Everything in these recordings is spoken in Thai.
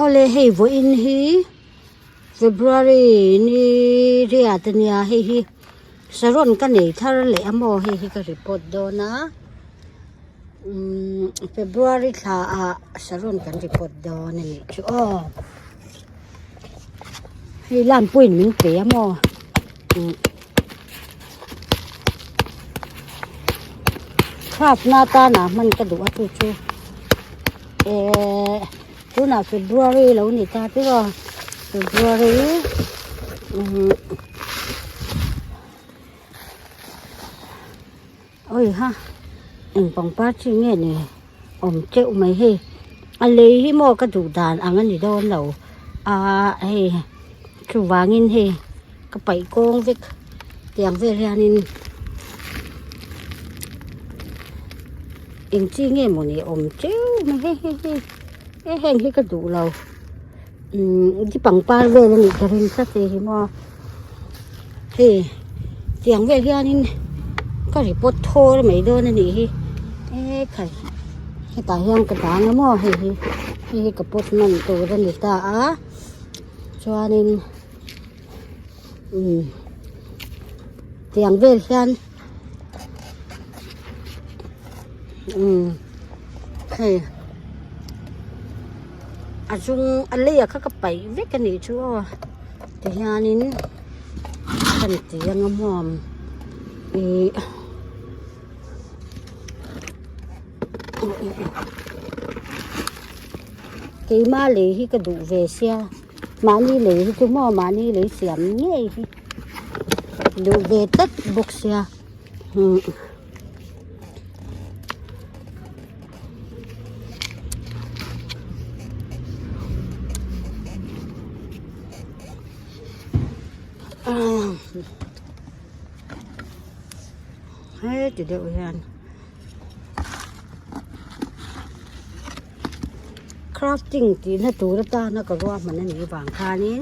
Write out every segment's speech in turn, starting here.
ole hei vo in hi February ni ria tania hei hi saron ka nei thar le amo hei hi ka report do na February tha a saron kan report do na ni chu hei lan puin min pe amoครับหน้าตาหนามันกระดูกชูชูตัวหน้า February แล้วนี่ตาที่ว่า February โอ้ยฮะปองป้าชิเงี้ยนี่เจ้าไม่ให้อะไรที่โมกระดูกดานอันนี้โดนเราเฮ้คือวางินเฮก็ไปโกงเวกเตียงเวรียนินจีเงี้ยมันนี่เจ้าไม่ให้แห้งให้กระดูกเราที่ปังป้าเวรนี่จะเห็นสักทีมั้งเฮ้เตียงเวรียนินก็ริปวดโทรไม่โดนนี่ใครให้ตาเฮียงกระดานนะมั้งเฮ้กระปุกมันตัวนั่นนี่ตาชวานินเตียงเวรียนเฮ้อาจุงอะไรอะเขาก็ไปเวกันนี่ชัวแต่ยานินขันเตียงหอมกี่มาเลยที่กระดูกเวเซียมานี่เลยที่ทุ่มมานี่เลยเสียมเงี้ยดูเวตัดบุกเสียให้จุดเดียวกันคราฟติ้งตีน่าตูระตาน่าก็ว่ามันนั่นอยู่บางคานี้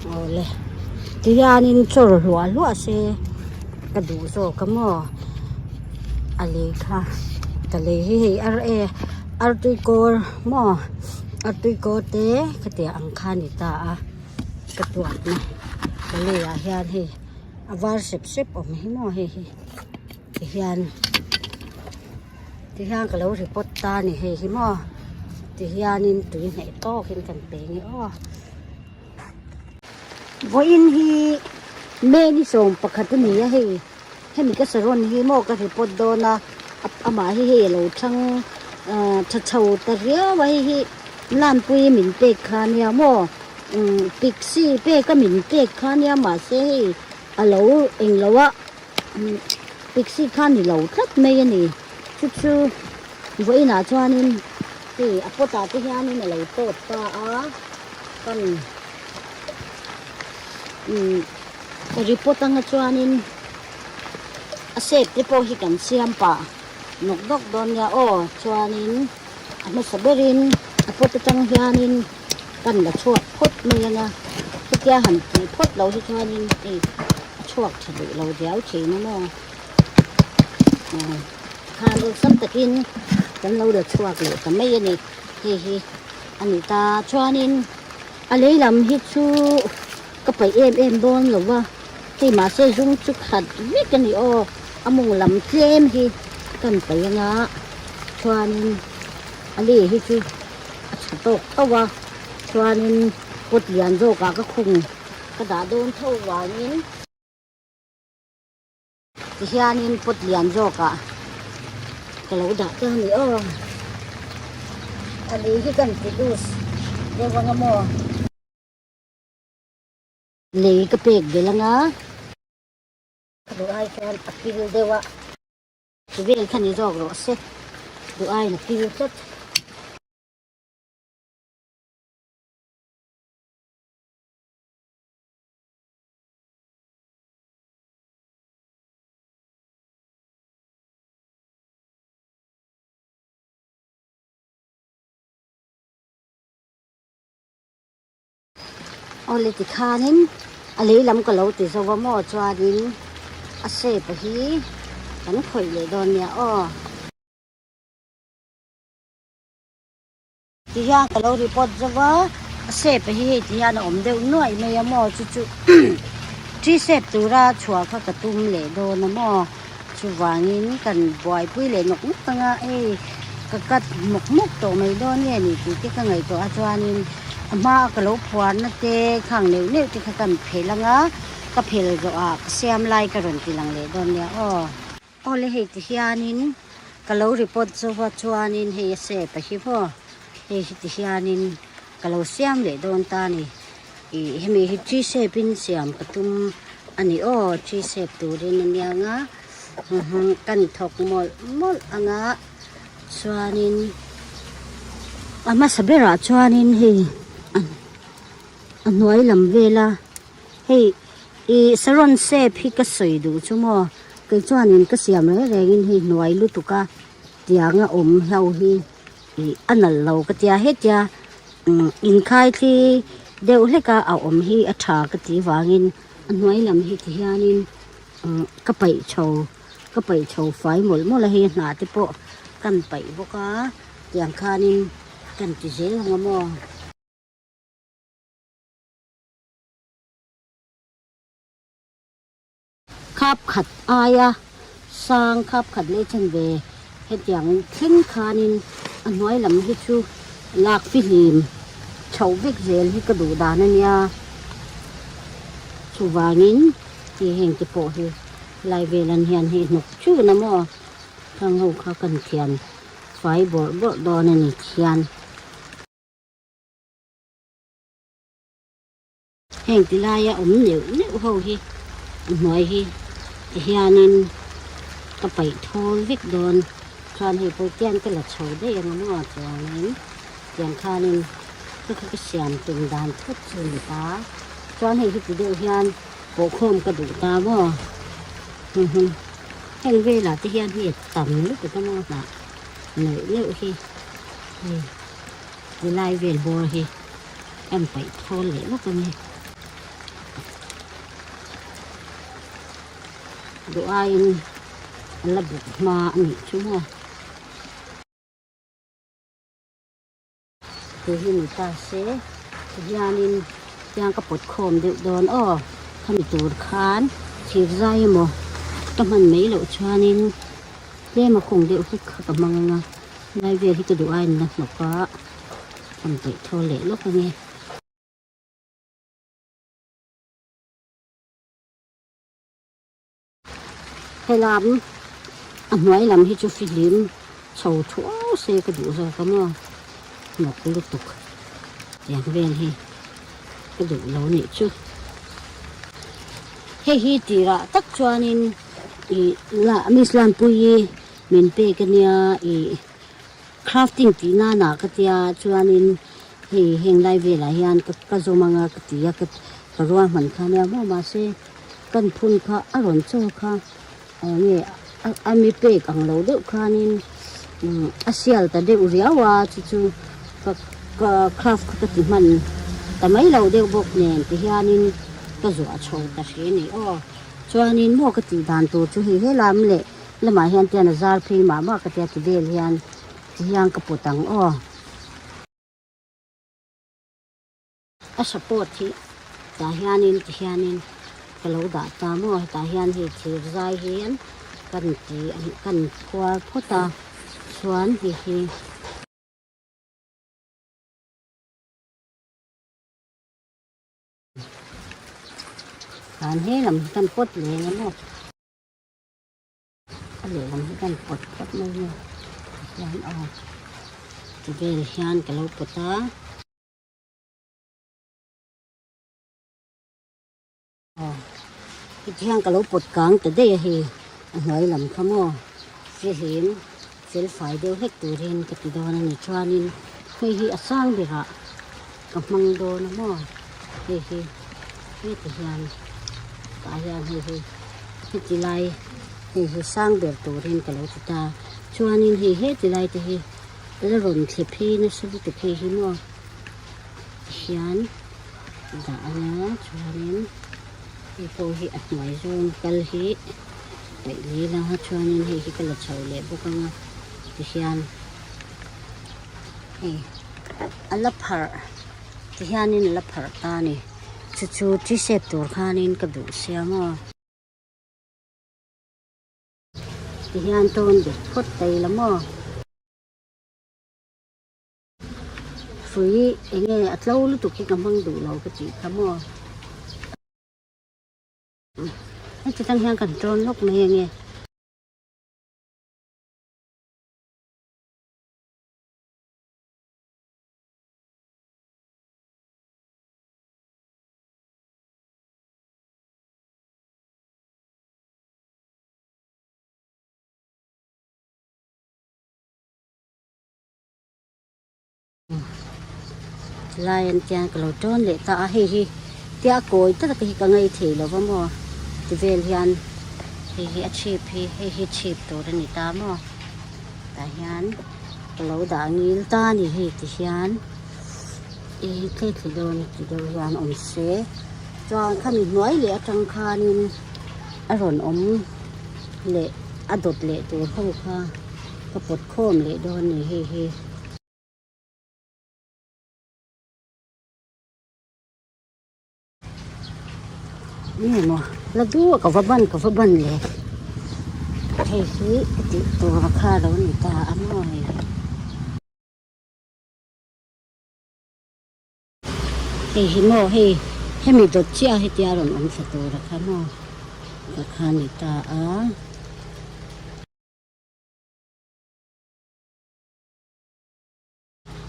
เอาเลยที่ยานินโซลหัวลัวเซกระดูโซกมออะไรค่ะทะเลให้อาร์ตุยโกมออาร์ตุยโกเตะกระเตียอังคานิตากระตัวนะทะเลอาเฮียนให้อาวาร์เซบออกมาให้มอให้ที่เฮียนก็แล้วที่ปดตานี่ให้มอที่เฮียนินตุยไหนโตขึ้นกันเปงวันนี้เมนิสมปกตินี่ให้มีกระสรนฮีโมกระถิปดโดนะอามาฮีเราทั้งชัดเฉาตะเรียไว้ฮีล้านปุยมินเตกคานียโมปิกซี่เป้ก็มินเตกคานียมาเซ่เราเองเราว่าปิกซี่คานี่เราทัดไม่ยันนี่ชุวันน่าชวนินที่อปตาที่ยานี่เราโตตากันรีพอร์ตงาชวนินเสพที่พอหิกันเสียมป่านกดอกดอนยาชวนินมาสเบรินพอตจังยานินกันละชวดพดเมียนะทุกอย่างหันตีพดเราที่ชวนินชวดฉลุเราเดี๋ยวเฉยนะน้องทานเราซ้ำตะกินกันเราเดือดชวดเลยแต่ไม่ยันนี่อันนี้ตาชวนินอะไรลำฮิตชูก็ไปเอ็มโดนหรือว่าที่มาเสียยุ่งชุกขัดวิกันนี่อามุงลำเจมที่กันไปยังไงชวนินอะไรที่คือตกตัวชวนินปวดยันโรกก็คุงกระดาโดนเท่าวานินที่ชวนินปวดยันโรกก็เราดักเจ้านี่อะไรที่กันติดดูสเดี๋ยวว่าโมเลยก็เปกเดี๋ยวละนะดูไอ้คนพิลเดี๋ยวว่าชีวิตขันนี้จอกหรอเสดูไอ้น่ะพิลจัด อเลติคานินอะไรลำก็เราติดสวมอจวาดินอาเซปะฮีกันข่อยเลยโดนเนี่ยอ้อที่ย่างก็เรารีพอร์ตจะว่าอาเซปะฮีที่ย่างอมเดียวหน่อยไม่ยมอจุที่เซปตัวราชัวเขากระตุ้มเลยโดนนะมอชัวงินกันบ่อยปุ้ยเลยนกตั้งไอ้กกัดหมกมุกตัวไม่โดนเนี่ยนี่ที่ก็ไงตัวอาจวานินมากระโลพวนนั่นเจข้างเหนียวเนี่ยที่เขากันเพลงะก็เพลก็เสียมไล่กระดนทีหลังเลยโดนเนี่ยอ้อเลยเหตุที่ยานินกะโลรีพอร์ตจะว่าชัวนินเฮียเสพไปที่พ่อเหตุที่ยานินกะโลเสียมเลยโดนตานี่เฮมีจีเสพินเสียมกระตุ้มอันนี้จีเสพตัวเรนเนี่ยงะกันทอกมอลอ่ะชัวนินมาสเบราชัวนินเฮอันน้อยลำเวลาเฮ้สรอนเซพี่ก็สวยดูชั่วโมงก็จวนนี้ก็เสียมเลยแรงเฮ้หน่วยลุตุกะเตียงอมเฮาเฮอันนั้นเราก็เตียเฮ็ดยาอินคายที่เดี๋ยวเล็กเอาอมเฮอัฐากตีวางินอันน้อยลำเฮที่ยานินก็ไปโชว์ไฟหมดละเฮหนาที่โปกันไปบกะเตียงคานินกันติเสลงมอขับขัดอายะสร้างขับขัดเลชันเวเฮ็ดอย่างทิ้งคานินอันน้อยลำเฮ็ดชูลากฟิลิมเฉาเวกเซลที่กระดูดานันยาชูวางินที่แห่งจะโปะเฮลายเวลันเฮียนเฮนกชื่อนะมอทางหูเขากันเทียนไฟบ่ดอนันนี่เทียนแห่งติลายะเหนียวเฮาเฮหน่อยเฮเฮียนินก็ไปโทรวิกโดนครานให้โปรเตียนก็ละโชว์ได้ยังไงว่าตัวนี้อย่างคานินก็คือเสียมตึงดานทุกส่วนตาครานให้ที่เดียวเฮียนโปโคมกระดูกตาบ่แห่งเวลาที่เฮียนเห็ดต่ำลึกไปตั้งมากนะเหนื่อยเร็วเฮเวลาเวลโบเฮแอมไปโทรเลยแล้วกันนี่ดูไอ้ระบบมาอันนี้ชั่วโมงคือที่มีตาเสยานินยางกระปุกโคมเดือดโดนทำตูดคานฉีดใจหมอก็มันไม่เหลวชานินเล่มาคงเดียวคือกับมังงะในเวที่กระดูไอ้นะหนูก็ทำไปโทรเละลูกกันนี่ให้ลำอันไว้ลำที่จูฟิลิมโชว์ทั่วเซกระดูกซะก็มั่วหนกลุกตุกอย่างเวียนให้กระดูกเราเนี่ยชุให้ฮีตีระตักจวนินละมิสลานปุยเมนเปกันเนี่ยคราฟติ้งตีน่าหนักตียจวนินให้เฮงไลเวลาเฮียนก็จะมังกตียก็รัวมันค่ะเนี่ยมั่วมาเซกันพุ่นค่ะอร่อยโจ้ค่ะเนี่ยมีเปกอังเราเด็กครานินอาเซียลแต่เด็กอุเรียวว่าจู่ก็คราฟก็ติมันแต่ไม่เราเด็กบอกเนี่ยที่เฮียนินก็จะโชว์แต่เสียนี่จวนนินมั่วก็ตีดานตัวจู่ให้ลำเละแล้วมาเฮียนเตียนซาร์พีมาบ้าก็เตียติเดลเฮียนที่ยังกระปุกตังสปอร์ตที่ตาเฮียนินที่เฮียนินก็เราด่าตามั่วตาเฮียนที่ที่ใจเฮียนกันที่กันพัวพ่อตาชวนที่การให้ลำกันปดเลยนะลูกเลยลำกันปดเลยยันออกจะเป็นยันกับเราปดตาที่ยังกับเราปดกลางแต่ได้เห็นหอยลำขโมยเสียเห็นเสียฝ่ายเดียวให้ตัวเรียนกับติดโดนนี่ชวนนี่ให้ที่สร้างเด็กอะกับมังโดนนะมั่วให้ตัวยันตายยันให้จีไลให้สร้างแบบตัวเรียนกับเราติดตาชวนนี่ให้จีไลแต่แล้วหล่นเทพีนะสุดที่เพหิมัวยัน đã nhá cho nên thì cô hi ăn ngoài rồi cái hi để lý là cho nên hi cái là chầu lệ bốc căng thì hiền hi ăn lấp phở thì hiền nên lấp phở ta nè chú chú chỉ xếp đồ khan nên cái đủ xe mà thì hiền tôn để phốt tay lắm mà phơi nghe at lâu lúc tụi cái cầm băng đủ lâu cái gì cả màให้จะตั้งแห่งกันโจนลูกแม่ไงลายอันเจียงกับเราโจนเลยตาเฮียเตี้ยโกยตั้งแต่กี่กังไงเถียแล้วว่ามั่วที่เวลยันเฮียชีพเฮียชีพตัวนี้ตามั่วแต่ยันเราด่างี้ตานี่เฮียที่ยันอีเทที่โดนยันอมเสจางขมิ้นน้อยเหลือจังคานินอร่อยอมเละอดดเละตัวเข้าค่ะกระปดโค้มเละโดนนี่เฮียนี่มั้งแล้วดูกับฟับบันเลยเฮ้ยติดตัวราคาแล้วนี่ตาอ้ำน้อยเฮ้ยโม่เฮ้ยให้มีตัวเชี่ยให้เจ้าหลงอมสตัวราคาโม่ราคานี่ตา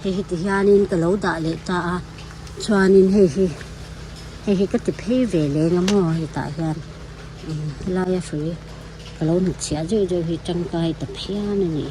เฮ้ยที่ยานินก็แล้วด่าเลยตาชวานินเฮ้ยก็ติดเพ่เวเลยนะโม่เฮ้ยตายานลายสวยก็แล้วหนุกเสียเจอเฮ้ยจังกายแต่เพี้ยนนี่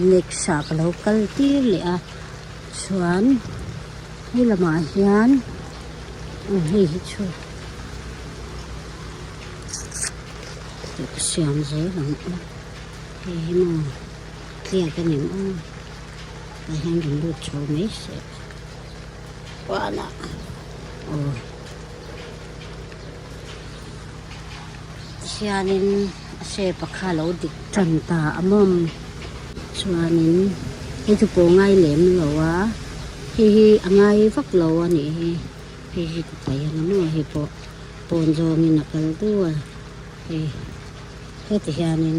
เล็กสากแล้วกัลตีเลยชวนให้ละมาเฮียนให้ช่วยเด็กเสียงเสียหลังให้มาเคลียร์กันหนึ่งแต่ยังถึงดูโชว์ไม่เสร็จว่าน่ะโอ้เสียนินเสพข้าแล้วดิจันตาอมมชวนินให้ทุกโปง่ายเหลมหรอวะhi angai vak lo ani hi tai na no hi pon zo mi na kal tu he ti hianin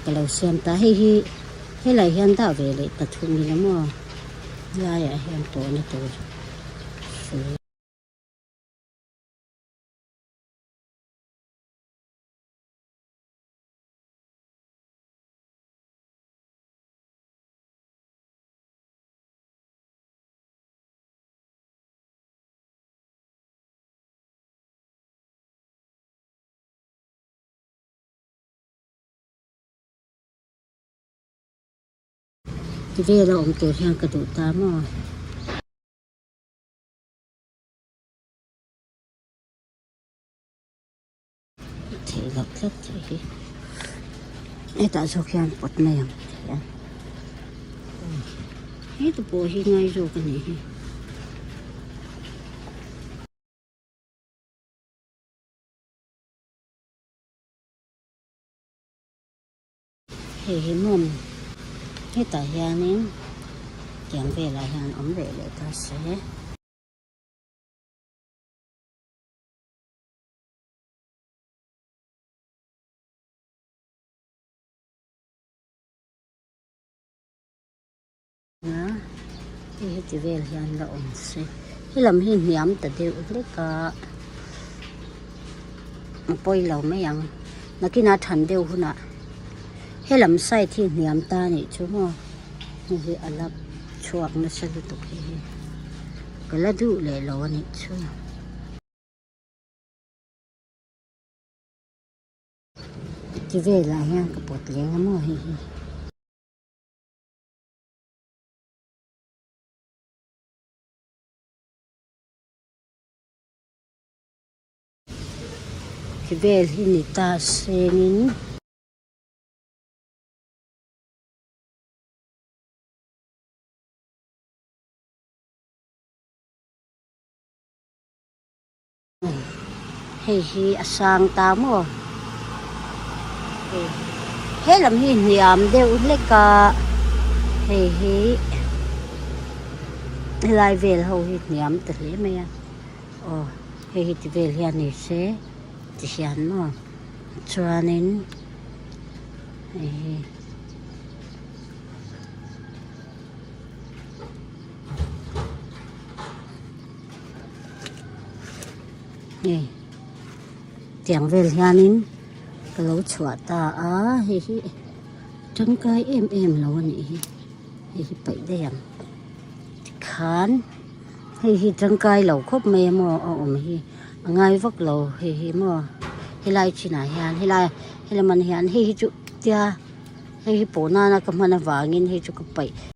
kalau siam ta hi lai hian da ve le ta thum ni na mo ya hian to ni toที่เวลาอมตัวhianกระดูตาmo thì gặp rất thì ai ta số khian bột mềm hết tụ bộ hi ngay rồi cái này thì mồm hết tại hian nên chẳng về lại hian ống về lại ta sẽ đó thì về hian là ống sẽ cái làm hiên nhảm tại đều lấy cả bôi lẩu mấy yang nó cái nào thành đều hơn à hay làm sai thì nhảm ta này chứ mà như anh lắp chuột nó sẽ được cái lá đủ lệ lỗ này chứ chỉ về lại ha cái bột liền lắm rồi thì về thì người ta xem hi sang ta mo he làm hi niệm đều lấy cả hi lại về hầu hi niệm từ lấy mày hi thì về hiện này sẽ thì hiện mà cho nên nè tiếng về hiện nín cái lỗ chuột ta hi trắng cái em lỗ này hi bảy đèn khán hi trắng cái lỗ khóc mê mò hi ngay vóc lỗ hi mò hi lại chỉ này hi lại mình hiện hi chú tia hi bố na cầm mình vàng in hi chú cái bảy